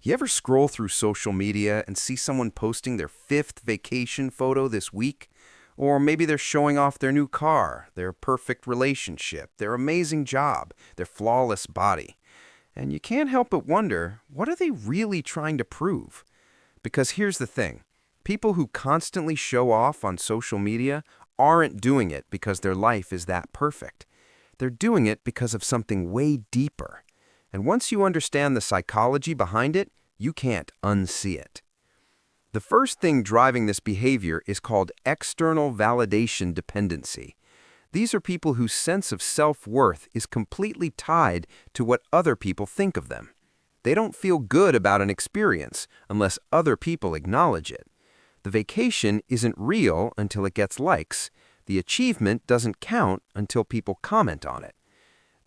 You ever scroll through social media and see someone posting their fifth vacation photo this week? Or maybe they're showing off their new car, their perfect relationship, their amazing job, their flawless body. And you can't help but wonder, what are they really trying to prove? Because here's the thing. People who constantly show off on social media aren't doing it because their life is that perfect. They're doing it because of something way deeper. And once you understand the psychology behind it, you can't unsee it. The first thing driving this behavior is called external validation dependency. These are people whose sense of self-worth is completely tied to what other people think of them. They don't feel good about an experience unless other people acknowledge it. The vacation isn't real until it gets likes. The achievement doesn't count until people comment on it.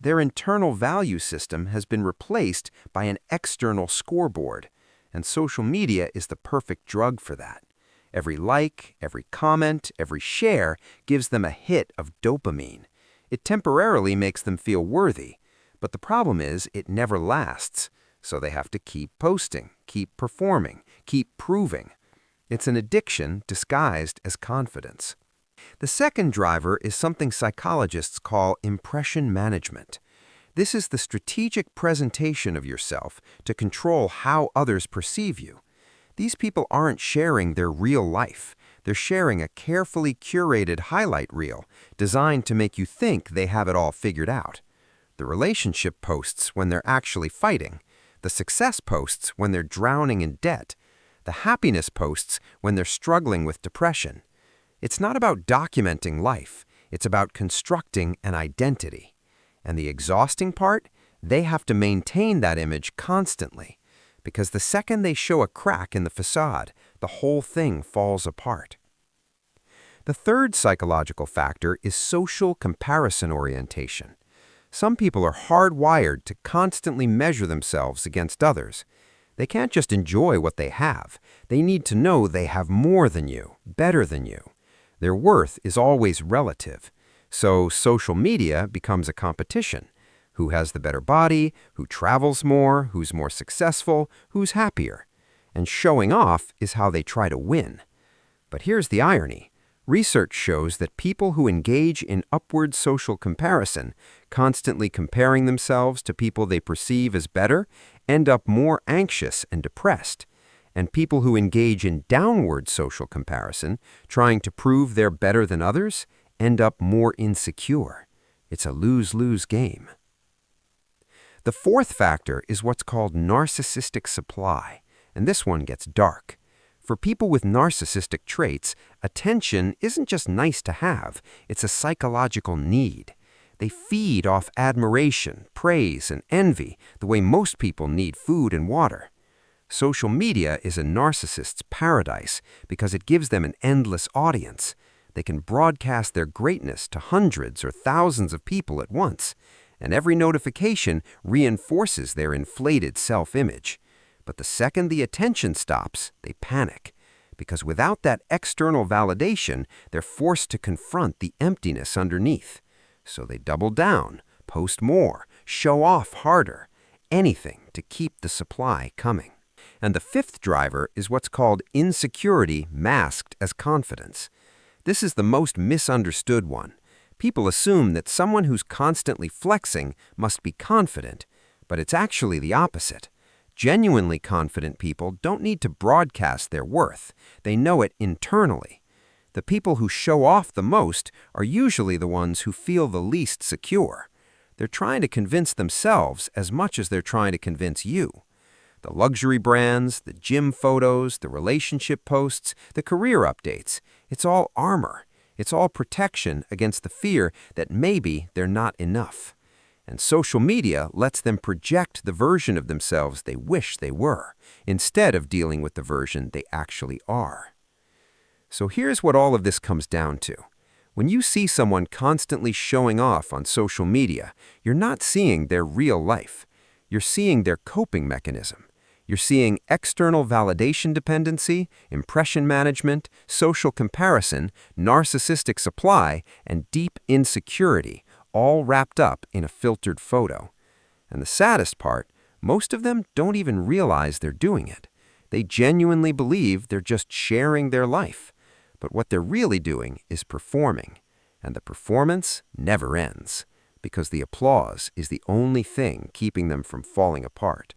Their internal value system has been replaced by an external scoreboard, and social media is the perfect drug for that. Every like, every comment, every share gives them a hit of dopamine. It temporarily makes them feel worthy, but the problem is it never lasts, so they have to keep posting, keep performing, keep proving. It's an addiction disguised as confidence. The second driver is something psychologists call impression management. This is the strategic presentation of yourself to control how others perceive you. These people aren't sharing their real life. They're sharing a carefully curated highlight reel designed to make you think they have it all figured out. The relationship posts when they're actually fighting, the success posts when they're drowning in debt, the happiness posts when they're struggling with depression. It's not about documenting life, it's about constructing an identity. And the exhausting part? They have to maintain that image constantly, because the second they show a crack in the facade, the whole thing falls apart. The third psychological factor is social comparison orientation. Some people are hardwired to constantly measure themselves against others. They can't just enjoy what they have. They need to know they have more than you, better than you. Their worth is always relative, so social media becomes a competition. Who has the better body, who travels more, who's more successful, who's happier. And showing off is how they try to win. But here's the irony. Research shows that people who engage in upward social comparison, constantly comparing themselves to people they perceive as better, end up more anxious and depressed. And people who engage in downward social comparison, trying to prove they're better than others, end up more insecure. It's a lose-lose game. The fourth factor is what's called narcissistic supply, and this one gets dark. For people with narcissistic traits, attention isn't just nice to have, it's a psychological need. They feed off admiration, praise, and envy the way most people need food and water. Social media is a narcissist's paradise because it gives them an endless audience. They can broadcast their greatness to hundreds or thousands of people at once, and every notification reinforces their inflated self-image. But the second the attention stops, they panic, because without that external validation, they're forced to confront the emptiness underneath. So they double down, post more, show off harder, anything to keep the supply coming. And the fifth driver is what's called insecurity masked as confidence. This is the most misunderstood one. People assume that someone who's constantly flexing must be confident, but it's actually the opposite. Genuinely confident people don't need to broadcast their worth. They know it internally. The people who show off the most are usually the ones who feel the least secure. They're trying to convince themselves as much as they're trying to convince you. The luxury brands, the gym photos, the relationship posts, the career updates, it's all armor. It's all protection against the fear that maybe they're not enough. And social media lets them project the version of themselves they wish they were, instead of dealing with the version they actually are. So here's what all of this comes down to. When you see someone constantly showing off on social media, you're not seeing their real life. You're seeing their coping mechanism. You're seeing external validation dependency, impression management, social comparison, narcissistic supply, and deep insecurity, all wrapped up in a filtered photo. And the saddest part, Most of them don't even realize they're doing it. They genuinely believe they're just sharing their life. But what they're really doing is performing. And the performance never ends, because the applause is the only thing keeping them from falling apart.